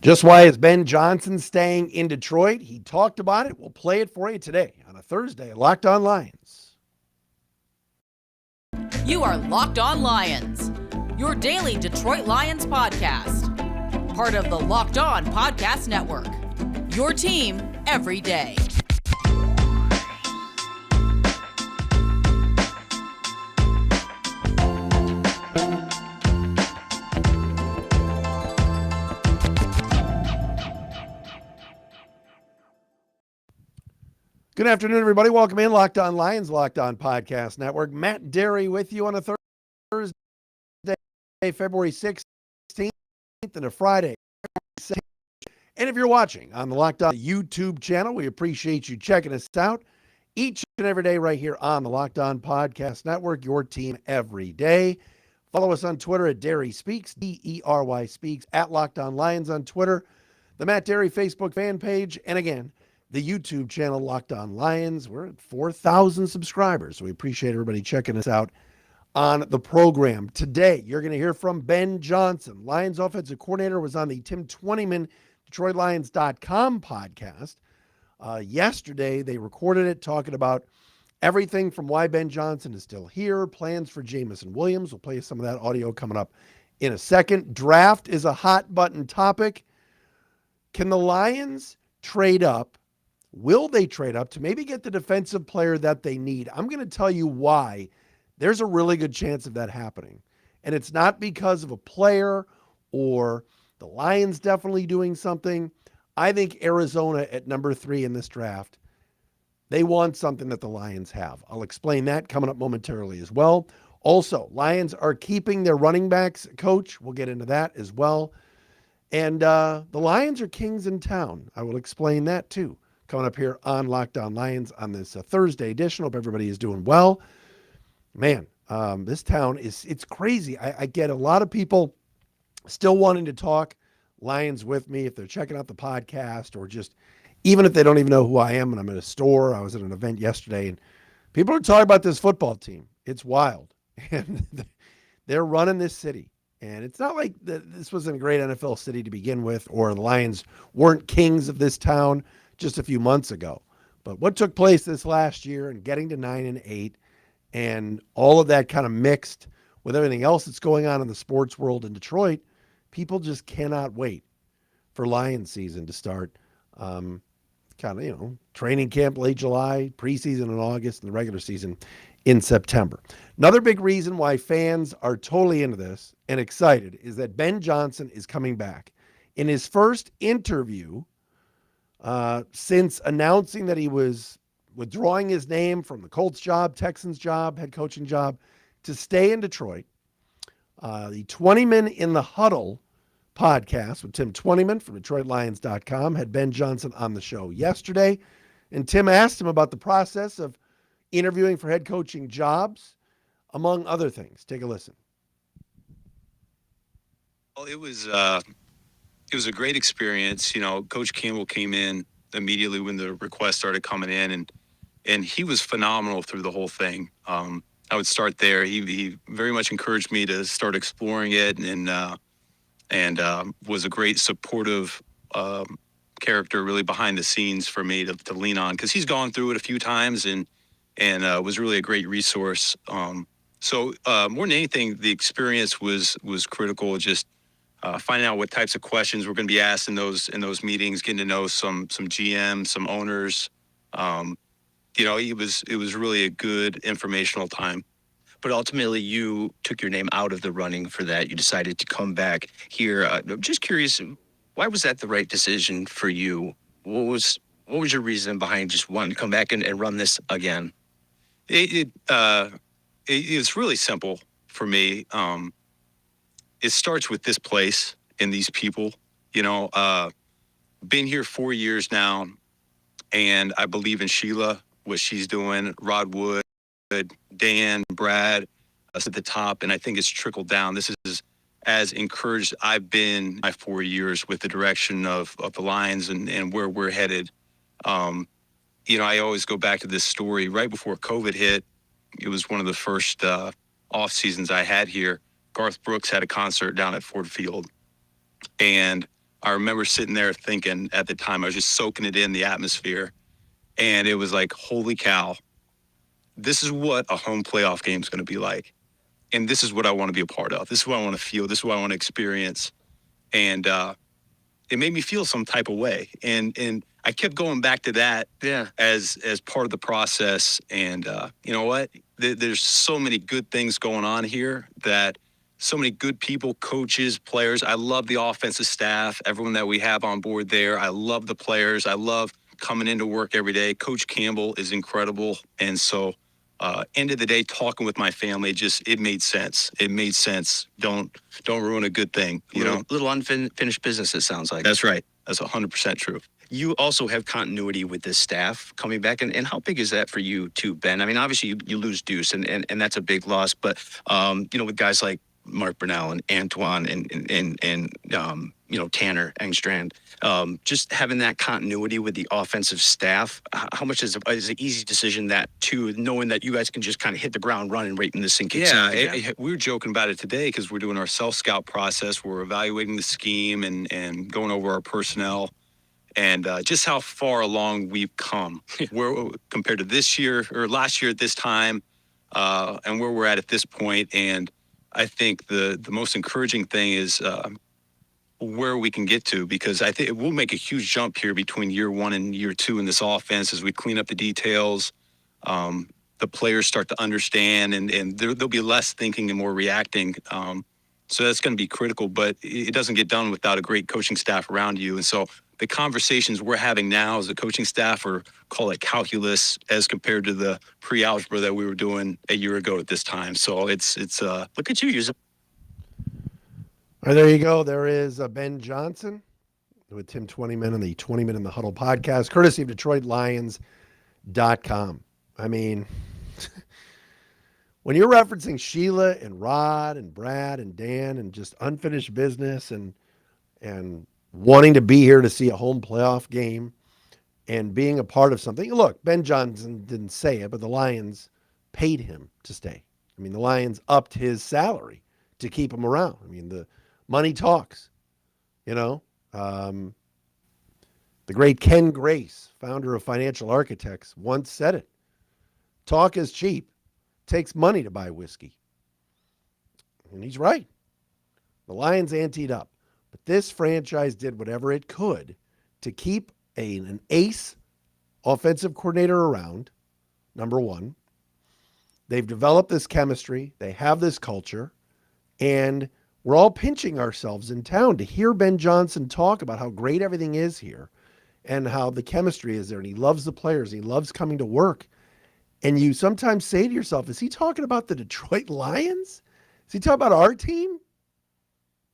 Just why is Ben Johnson staying in Detroit? He talked about it. We'll play it for you today on a Thursday. Locked on Lions. You are Locked On Lions, your daily Detroit Lions podcast. Part of the Locked On Podcast Network, your team every day. Good afternoon, everybody. Welcome in. Locked on Lions, Locked On Podcast Network. Matt Dery with you on a Thursday, February 16th, and a Friday. And if you're watching on the Locked On YouTube channel, we appreciate you checking us out each and every day right here on the Locked On Podcast Network, your team every day. Follow us on Twitter at Dery Speaks, D-E-R-Y Speaks, at Locked On Lions on Twitter, the Matt Dery Facebook fan page, and again, the YouTube channel Locked On Lions. We're at 4,000 subscribers, so we appreciate everybody checking us out on the program. Today, you're going to hear from Ben Johnson. Lions offensive coordinator was on the Tim Twentyman, DetroitLions.com podcast. Yesterday, they recorded it talking about everything from why Ben Johnson is still here, plans for Jameson Williams. We'll play some of that audio coming up in a second. Draft is a hot button topic. Can the Lions trade up? Will they trade up to maybe get the defensive player that they need? I'm going to tell you why there's a really good chance of that happening. And it's not because of a player or the Lions definitely doing something. I think Arizona at number 3 in this draft, they want something that the Lions have. I'll explain that coming up momentarily as well. Also, Lions are keeping their running backs coach. We'll get into that as well. And the Lions are kings in town. I will explain that too. Coming up here on Locked On Lions on this Thursday edition. Hope everybody is doing well. Man, this town it's crazy. I get a lot of people still wanting to talk Lions with me if they're checking out the podcast or just even if they don't even know who I am and I'm at a store. I was at an event yesterday and people are talking about this football team. It's wild. And they're running this city. And it's not like this wasn't a great NFL city to begin with or the Lions weren't kings of this town just a few months ago. But what took place this last year and getting to 9-8 and all of that kind of mixed with everything else that's going on in the sports world in Detroit, people just cannot wait for Lions season to start. Training camp late July, preseason in August, and the regular season in September. Another big reason why fans are totally into this and excited is that Ben Johnson is coming back. In his first interview, since announcing that he was withdrawing his name from the Colts job, Texans job, head coaching job, to stay in Detroit, the 20-Man in the Huddle podcast with Tim Twentyman from DetroitLions.com had Ben Johnson on the show yesterday. And Tim asked him about the process of interviewing for head coaching jobs, among other things. Take a listen. Well, it was a great experience. Coach Campbell came in immediately when the request started coming in, and he was phenomenal through the whole thing. I would start there. He very much encouraged me to start exploring it, and was a great supportive character, really behind the scenes for me to lean on because he's gone through it a few times and was really a great resource. So more than anything, the experience was critical. Just finding out what types of questions were going to be asked in those meetings, getting to know some GMs, some owners. It was really a good informational time. But ultimately, you took your name out of the running for that. You decided to come back here. I'm just curious, why was that the right decision for you? What was your reason behind just wanting to come back and run this again? It's really simple for me. It starts with this place and these people. Been here 4 years now, and I believe in Sheila, what she's doing, Rod Wood, Dan, Brad, us at the top, and I think it's trickled down. This is as encouraged I've been my 4 years with the direction of the Lions and where we're headed. I always go back to this story. Right before COVID hit, it was one of the first off seasons I had here. Garth Brooks had a concert down at Ford Field, and I remember sitting there thinking at the time, I was just soaking it in, the atmosphere. And it was like, holy cow, this is what a home playoff game is going to be like. And this is what I want to be a part of. This is what I want to feel. This is what I want to experience. And it made me feel some type of way. And I kept going back to that as part of the process. And you know what? There's so many good things going on here, that so many good people, coaches, players. I love the offensive staff, everyone that we have on board there. I love the players. I love coming into work every day. Coach Campbell is incredible. And so end of the day, talking with my family, it made sense. It made sense. Don't ruin a good thing. Little unfinished business, it sounds like. That's right. That's 100% true. You also have continuity with this staff coming back, and how big is that for you too, Ben? I mean, obviously you lose Deuce, and that's a big loss, but with guys like Mark Brunell and Antoine and Tanner Engstrand, just having that continuity with the offensive staff, how much is an easy decision that too, knowing that you guys can just kind of hit the ground running right in the sink? We were joking about it today because we're doing our self-scout process. We're evaluating the scheme and going over our personnel. And just how far along we've come where compared to this year or last year at this time, and where we're at this point. And I think the most encouraging thing is where we can get to, because I think we'll make a huge jump here between year one and year two in this offense as we clean up the details. The players start to understand, and there'll be less thinking and more reacting. So that's going to be critical, but it doesn't get done without a great coaching staff around you. And so the conversations we're having now as a coaching staff are, call it calculus, as compared to the pre-algebra that we were doing a year ago at this time. So it's look at you using. All right, there you go. There is Ben Johnson with Tim 20-Min on the 20-Min in the Huddle podcast, courtesy of DetroitLions.com. I mean, when you're referencing Sheila and Rod and Brad and Dan and just unfinished business and wanting to be here to see a home playoff game and being a part of something. Look, Ben Johnson didn't say it, but the Lions paid him to stay. I mean, the Lions upped his salary to keep him around. I mean, the money talks, The great Ken Grace, founder of Financial Architects, once said it. Talk is cheap. Takes money to buy whiskey. And he's right. The Lions anteed up. But this franchise did whatever it could to keep an ace offensive coordinator around, number one. They've developed this chemistry. They have this culture. And we're all pinching ourselves in town to hear Ben Johnson talk about how great everything is here and how the chemistry is there. And he loves the players. And he loves coming to work. And you sometimes say to yourself, is he talking about the Detroit Lions? Is he talking about our team?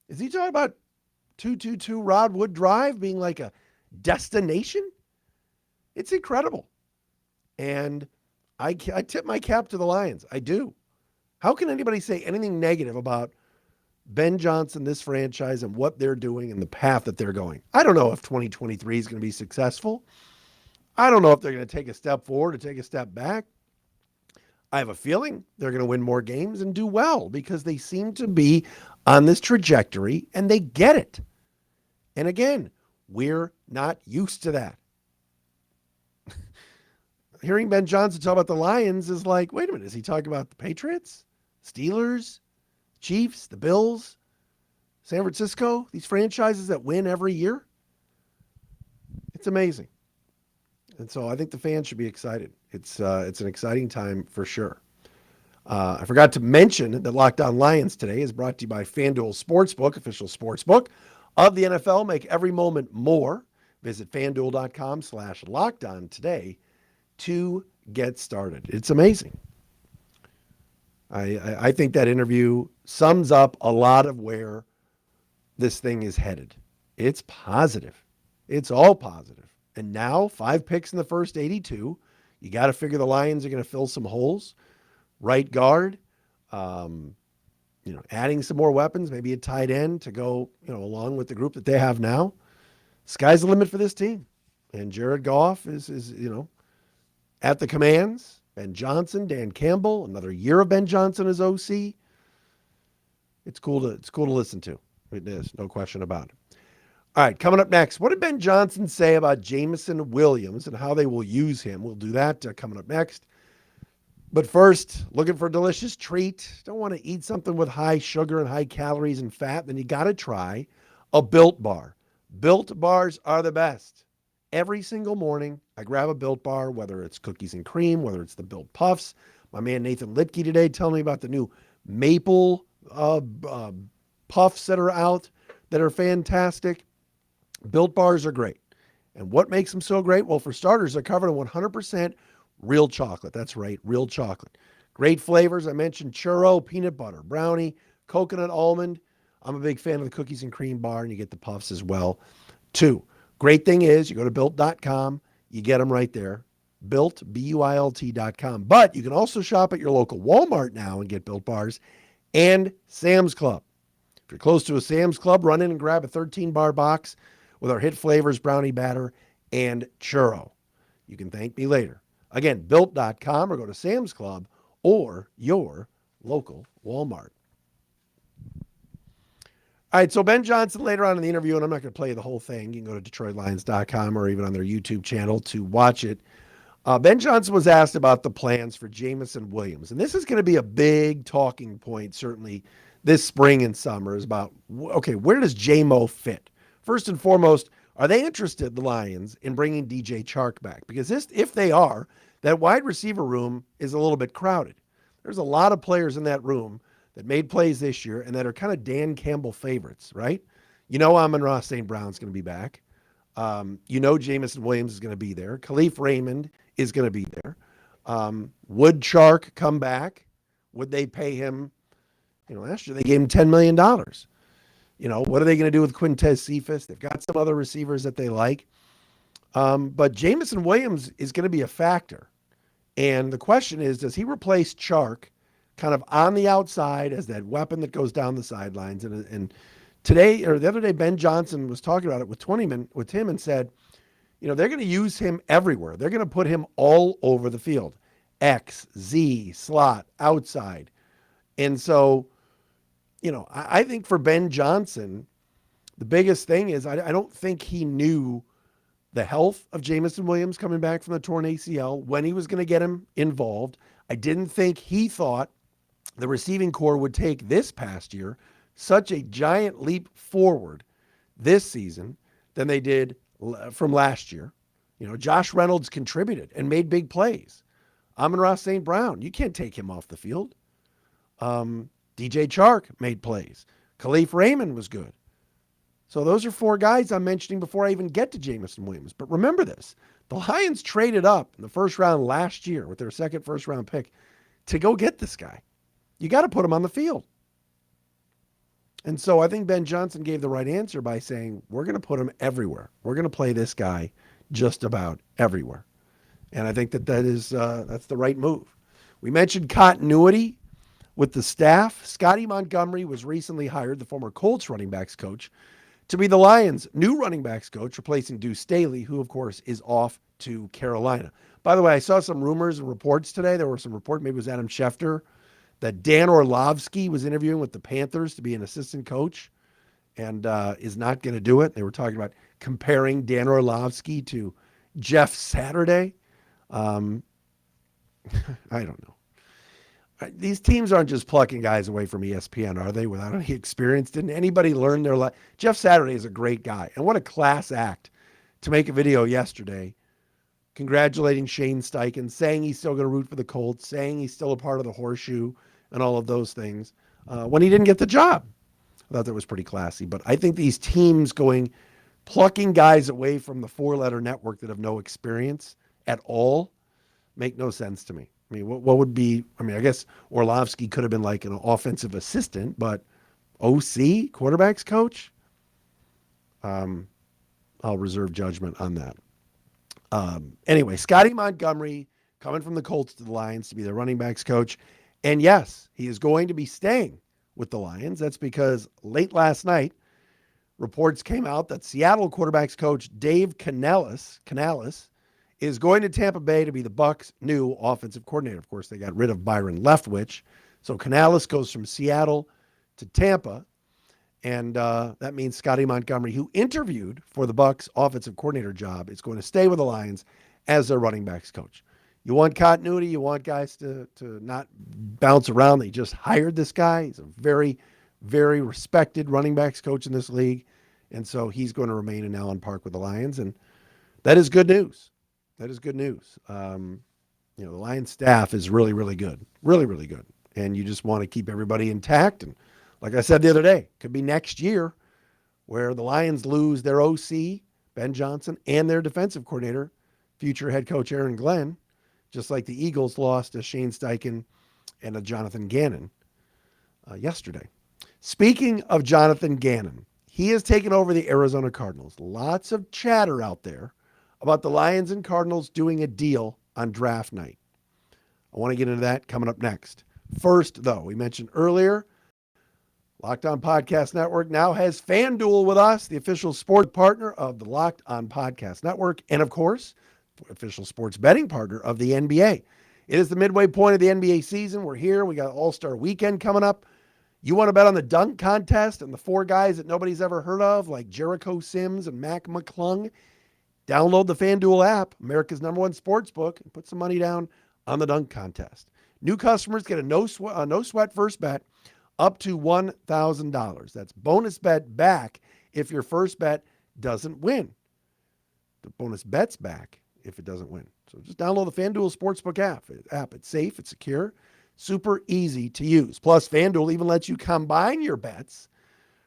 Is he talking about 222 Rodwood Drive being like a destination? It's incredible. And I tip my cap to the Lions. I do. How can anybody say anything negative about Ben Johnson, this franchise, and what they're doing and the path that they're going? I don't know if 2023 is going to be successful. I don't know if they're going to take a step forward or take a step back. I have a feeling they're going to win more games and do well because they seem to be on this trajectory and they get it. And again, we're not used to that. Hearing Ben Johnson talk about the Lions is like, wait a minute, is he talking about the Patriots, Steelers, Chiefs, the Bills, San Francisco, these franchises that win every year? It's amazing. And so I think the fans should be excited. It's an exciting time for sure. I forgot to mention that Locked On Lions today is brought to you by FanDuel Sportsbook, official sportsbook of the NFL. Make every moment more. Visit FanDuel.com/LockedOn today to get started. It's amazing. I think that interview sums up a lot of where this thing is headed. It's positive. It's all positive. And now 5 picks in the first 82. You got to figure the Lions are going to fill some holes. Right guard, adding some more weapons, maybe a tight end to go, along with the group that they have now. Sky's the limit for this team. And Jared Goff is at the commands. Ben Johnson, Dan Campbell, another year of Ben Johnson as OC. It's cool to listen to. It is, no question about it. All right, coming up next, what did Ben Johnson say about Jameson Williams and how they will use him? We'll do that coming up next. But first, looking for a delicious treat? Don't want to eat something with high sugar and high calories and fat? Then you got to try a Built Bar. Built Bars are the best. Every single morning, I grab a Built Bar, whether it's cookies and cream, whether it's the Built Puffs. My man Nathan Litke today telling me about the new maple puffs that are out that are fantastic. Built Bars are great. And what makes them so great? Well, for starters, they're covered in 100% real chocolate. That's right, real chocolate. Great flavors. I mentioned churro, peanut butter, brownie, coconut almond. I'm a big fan of the cookies and cream bar, and you get the puffs as well, too. Great thing is you go to built.com, you get them right there. Built, BUILT.com. But you can also shop at your local Walmart now and get Built Bars and Sam's Club. If you're close to a Sam's Club, run in and grab a 13-bar box with our hit flavors, brownie batter, and churro. You can thank me later. Again, built.com or go to Sam's Club or your local Walmart. All right, so Ben Johnson later on in the interview, and I'm not going to play the whole thing. You can go to DetroitLions.com or even on their YouTube channel to watch it. Ben Johnson was asked about the plans for Jameson Williams, and this is going to be a big talking point, certainly this spring and summer, is about, okay, where does Jamo fit? First and foremost, are they interested, the Lions, in bringing DJ Chark back? Because if they are, that wide receiver room is a little bit crowded. There's a lot of players in that room that made plays this year and that are kind of Dan Campbell favorites, right? You know Amon-Ra St. Brown's going to be back. You know Jameson Williams is going to be there. Khalif Raymond is going to be there. Would Chark come back? Would they pay him? Last year they gave him $10 million. What are they going to do with Quintez Cephas? They've got some other receivers that they like. But Jameson Williams is going to be a factor. And the question is, does he replace Chark kind of on the outside as that weapon that goes down the sidelines? And today, or the other day, Ben Johnson was talking about it with him and said, they're going to use him everywhere. They're going to put him all over the field. X, Z, slot, outside. And so, I think for Ben Johnson, the biggest thing is I don't think he knew the health of Jameson Williams coming back from the torn ACL, when he was going to get him involved. I didn't think he thought the receiving core would take this past year such a giant leap forward this season than they did from last year. Josh Reynolds contributed and made big plays. Amon-Ra St. Brown, you can't take him off the field. DJ Chark made plays. Khalif Raymond was good. So those are four guys I'm mentioning before I even get to Jameson Williams. But remember this, the Lions traded up in the first round last year with their second first-round pick to go get this guy. You got to put him on the field. And so I think Ben Johnson gave the right answer by saying, we're going to put him everywhere. We're going to play this guy just about everywhere. And I think that's the right move. We mentioned continuity with the staff. Scotty Montgomery was recently hired, the former Colts running backs coach, to be the Lions' new running backs coach, replacing Deuce Staley, who, of course, is off to Carolina. By the way, I saw some rumors and reports today. There were some reports, maybe it was Adam Schefter, that Dan Orlovsky was interviewing with the Panthers to be an assistant coach and is not going to do it. They were talking about comparing Dan Orlovsky to Jeff Saturday. I don't know. These teams aren't just plucking guys away from ESPN, are they, without any experience? Didn't anybody learn their life? Jeff Saturday is a great guy. And what a class act to make a video yesterday congratulating Shane Steichen, saying he's still going to root for the Colts, saying he's still a part of the horseshoe and all of those things when he didn't get the job. I thought that was pretty classy. But I think these teams plucking guys away from the four-letter network that have no experience at all make no sense to me. I mean, what would be, I guess Orlovsky could have been like an offensive assistant, but OC, quarterbacks coach? I'll reserve judgment on that. Anyway, Scotty Montgomery coming from the Colts to the Lions to be the running backs coach. And yes, he is going to be staying with the Lions. That's because late last night, reports came out that Seattle quarterbacks coach Dave Canales is going to Tampa Bay to be the Bucs' new offensive coordinator. Of course, they got rid of Byron Leftwich. So Canales goes from Seattle to Tampa. And that means Scotty Montgomery, who interviewed for the Bucs offensive coordinator job, is going to stay with the Lions as their running backs coach. You want continuity. You want guys to not bounce around. They just hired this guy. He's a very, very respected running backs coach in this league. And so he's going to remain in Allen Park with the Lions. And that is good news. That is good news. The Lions staff is really, really good. Really, really good. And you just want to keep everybody intact. And like I said the other day, could be next year where the Lions lose their OC, Ben Johnson, and their defensive coordinator, future head coach Aaron Glenn, just like the Eagles lost to Shane Steichen and a Jonathan Gannon yesterday. Speaking of Jonathan Gannon, he has taken over the Arizona Cardinals. Lots of chatter out there about the Lions and Cardinals doing a deal on draft night. I want to get into that coming up next. First, though, we mentioned earlier, Locked On Podcast Network now has FanDuel with us, the official sports partner of the Locked On Podcast Network, and of course, official sports betting partner of the NBA. It is the midway point of the NBA season. We're here. We got All-Star Weekend coming up. You want to bet on the dunk contest and the four guys that nobody's ever heard of, like Jericho Sims and Mac McClung? Download the FanDuel app, America's #1 sportsbook, and put some money down on the dunk contest. New customers get a no sweat first bet up to $1,000. That's bonus bet back if your first bet doesn't win. The bonus bet's back if it doesn't win. So just download the FanDuel Sportsbook app. It's safe, it's secure, super easy to use. Plus, FanDuel even lets you combine your bets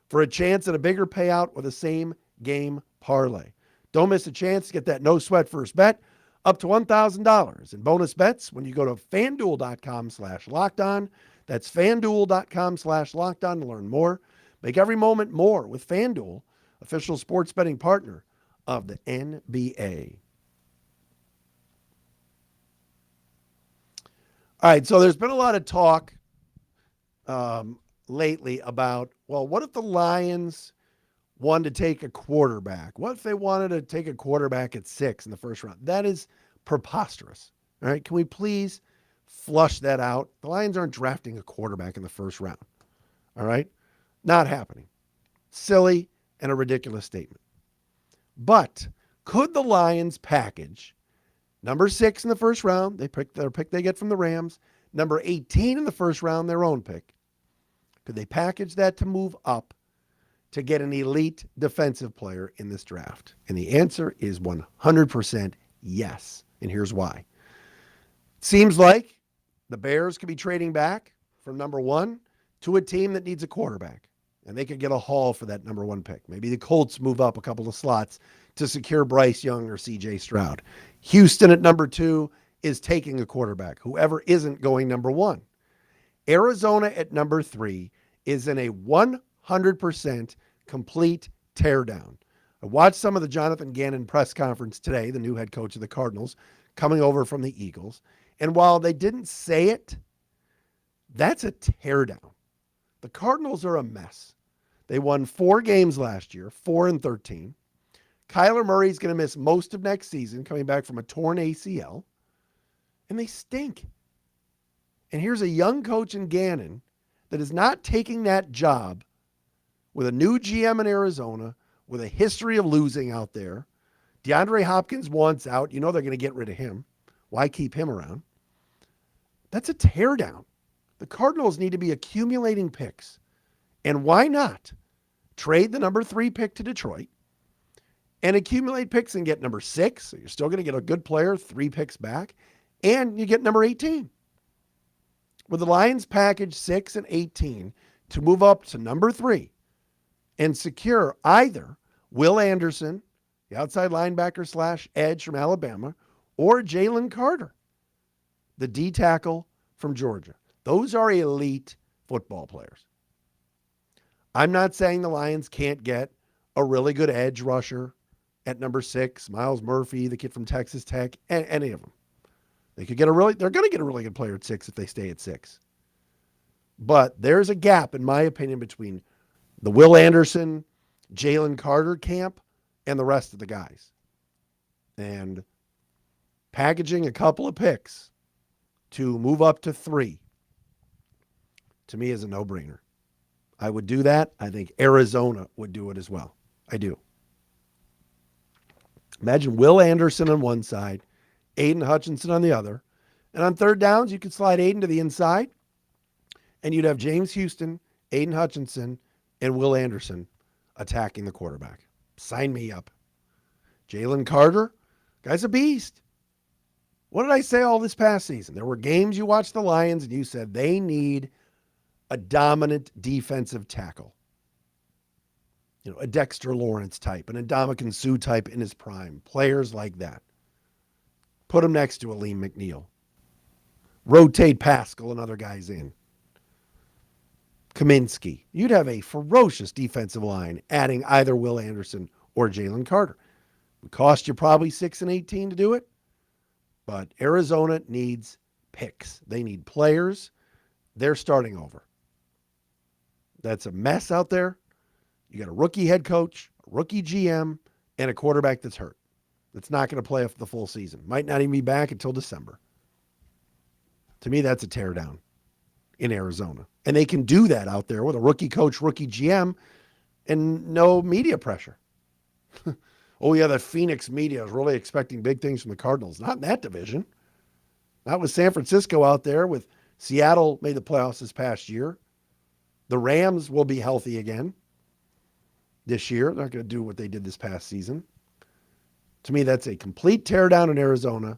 for a chance at a bigger payout with a same game parlay. Don't miss a chance to get that no sweat first bet up to $1,000 in bonus bets when you go to FanDuel.com/lockedon. That's FanDuel.com/lockedon to learn more. Make every moment more with FanDuel, official sports betting partner of the NBA. All right, so there's been a lot of talk lately about, well, what if the Lions wanted to take a quarterback? What if they wanted to take a quarterback at 6 in the first round? That is preposterous. All right, can we please flush that out? The Lions aren't drafting a quarterback in the first round. All right, not happening. Silly and a ridiculous statement. But could the Lions package number 6 in the first round? They pick their pick they get from the Rams. Number 18 in the first round, their own pick. Could they package that to move up to get an elite defensive player in this draft? And the answer is 100% yes. And here's why. It seems like the Bears could be trading back from number 1 to a team that needs a quarterback. And they could get a haul for that number 1 pick. Maybe the Colts move up a couple of slots to secure Bryce Young or CJ Stroud. Houston at number 2 is taking a quarterback, whoever isn't going number 1. Arizona at number 3 is in a 100% complete teardown. I watched some of the Jonathan Gannon press conference today, the new head coach of the Cardinals, coming over from the Eagles. And while they didn't say it, that's a teardown. The Cardinals are a mess. They won 4 games last year, 4-13. Kyler Murray's going to miss most of next season, coming back from a torn ACL. And they stink. And here's a young coach in Gannon that is not taking that job with a new GM in Arizona, with a history of losing out there. DeAndre Hopkins wants out. You know they're going to get rid of him. Why keep him around? That's a teardown. The Cardinals need to be accumulating picks. And why not trade the number 3 pick to Detroit and accumulate picks and get number 6? So you're still going to get a good player, 3 picks back, and you get number 18. With the Lions package 6 and 18 to move up to number 3 and secure either Will Anderson, the outside linebacker / edge from Alabama, or Jalen Carter, the D tackle from Georgia. Those are elite football players. I'm not saying the Lions can't get a really good edge rusher at number 6, Miles Murphy, the kid from Texas Tech, any of them. They're going to get a really good player at 6 if they stay at 6. But there's a gap, in my opinion, between the Will Anderson, Jalen Carter camp and the rest of the guys. And packaging a couple of picks to move up to 3, to me, is a no-brainer. I would do that. I think Arizona would do it as well. I do. Imagine Will Anderson on one side, Aiden Hutchinson on the other. And on third downs, you could slide Aiden to the inside, and you'd have James Houston, Aiden Hutchinson, and Will Anderson attacking the quarterback. Sign me up. Jalen Carter, guy's a beast. What did I say all this past season? There were games you watched the Lions, and you said they need a dominant defensive tackle. A Dexter Lawrence type, an Ndamukong Suh type in his prime. Players like that. Put him next to Aleem McNeil. Rotate Pascal and other guys in. Kaminsky. You'd have a ferocious defensive line adding either Will Anderson or Jalen Carter. It would cost you probably $6 and $18 to do it, but Arizona needs picks. They need players. They're starting over. That's a mess out there. You got a rookie head coach, a rookie GM, and a quarterback that's hurt. That's not going to play the full season. Might not even be back until December. To me, that's a teardown in Arizona. And they can do that out there with a rookie coach, rookie GM, and no media pressure. Oh, yeah, that Phoenix media is really expecting big things from the Cardinals. Not in that division. Not with San Francisco out there, with Seattle made the playoffs this past year. The Rams will be healthy again this year. They're not going to do what they did this past season. To me, that's a complete teardown in Arizona.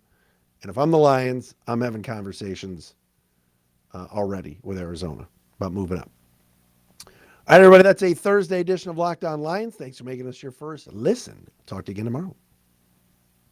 And if I'm the Lions, I'm having conversations already with Arizona about moving up. All right, everybody, that's a Thursday edition of Locked On Lions. Thanks for making us your first listen. Talk to you again tomorrow.